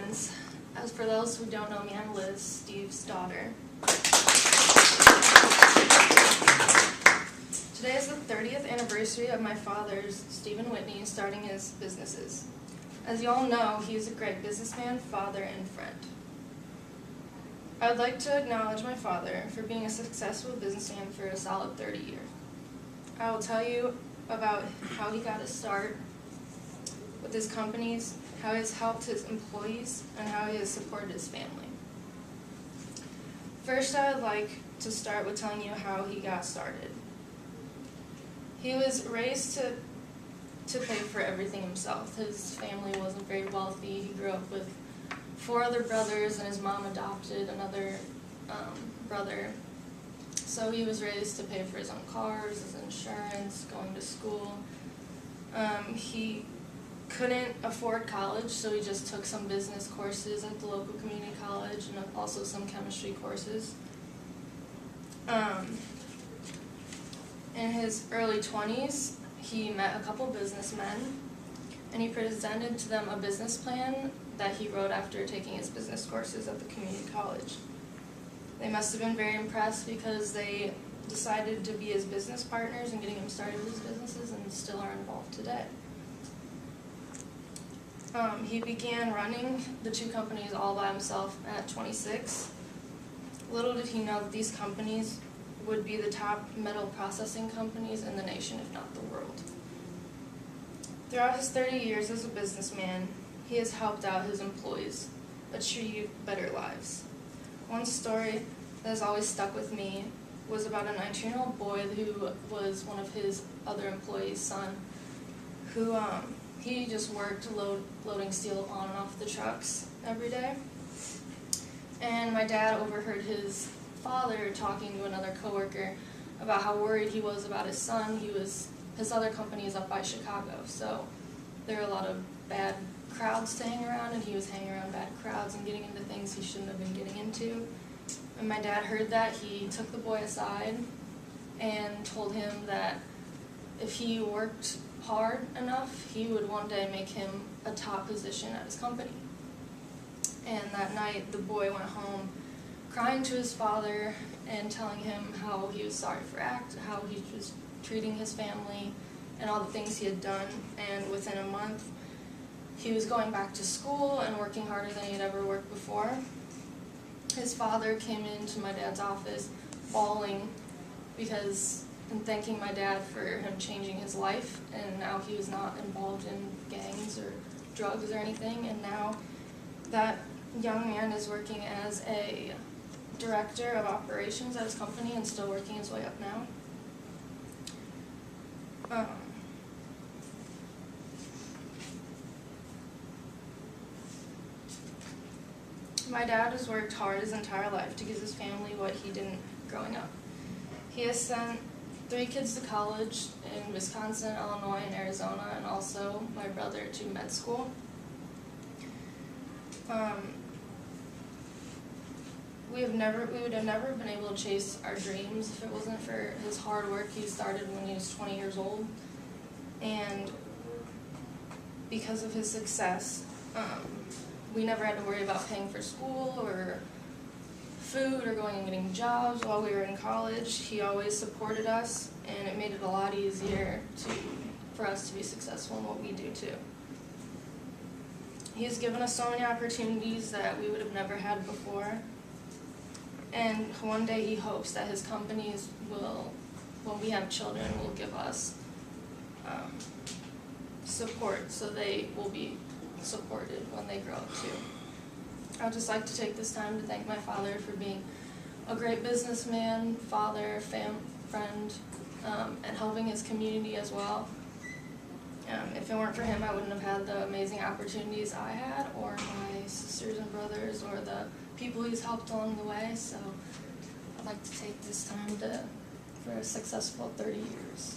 friends. As for those who don't know me, I'm Liz, Steve's daughter. Today is the 30th anniversary of my father's, Stephen Whitney, starting his businesses. As you all know, he is a great businessman, father, and friend. I would like to acknowledge my father for being a successful businessman for a solid 30 years. I will tell you about how he got his start with his companies, how he has helped his employees, and how he has supported his family. First, I would like to start with telling you how he got started. He was raised to pay for everything himself. His family wasn't very wealthy. He grew up with 4 other brothers, and his mom adopted another brother. So he was raised to pay for his own cars, his insurance, going to school. He couldn't afford college, so he just took some business courses at the local community college and also some chemistry courses. In his early 20s, he met a couple businessmen, and he presented to them a business plan that he wrote after taking his business courses at the community college. They must have been very impressed because they decided to be his business partners in getting him started with his businesses and still are involved today. He began running the 2 companies all by himself at 26. Little did he know that these companies would be the top metal processing companies in the nation, if not the world. Throughout his 30 years as a businessman, he has helped out his employees achieve better lives. One story that has always stuck with me was about a 19-year-old boy who was one of his other employees' son, who he just worked loading steel on and off the trucks every day. And my dad overheard his father talking to another coworker about how worried he was about his son. His other company is up by Chicago, so there are a lot of bad crowds to hang around, and he was hanging around bad crowds and getting into things he shouldn't have been getting into. When my dad heard that, he took the boy aside and told him that if he worked hard enough, he would one day make him a top position at his company. And that night, the boy went home crying to his father and telling him how he was sorry for how he was treating his family and all the things he had done. And within a month, he was going back to school and working harder than he had ever worked before. His father came into my dad's office bawling and thanking my dad for him changing his life, and now he was not involved in gangs or drugs or anything, and now that young man is working as a director of operations at his company and still working his way up now. My dad has worked hard his entire life to give his family what he didn't growing up. He has sent 3 kids to college in Wisconsin, Illinois, and Arizona, and also my brother to med school. We would have never been able to chase our dreams if it wasn't for his hard work. He started when he was 20 years old, and because of his success, we never had to worry about paying for school or food or going and getting jobs while we were in college. He always supported us, and it made it a lot easier for us to be successful in what we do too. He has given us so many opportunities that we would have never had before, and one day he hopes that his companies will, when we have children, will give us support so they will be supported when they grow up too. I'd just like to take this time to thank my father for being a great businessman, father, friend, and helping his community as well. If it weren't for him, I wouldn't have had the amazing opportunities I had, or my sisters and brothers, or the people he's helped along the way. So I'd like to take this time for a successful 30 years.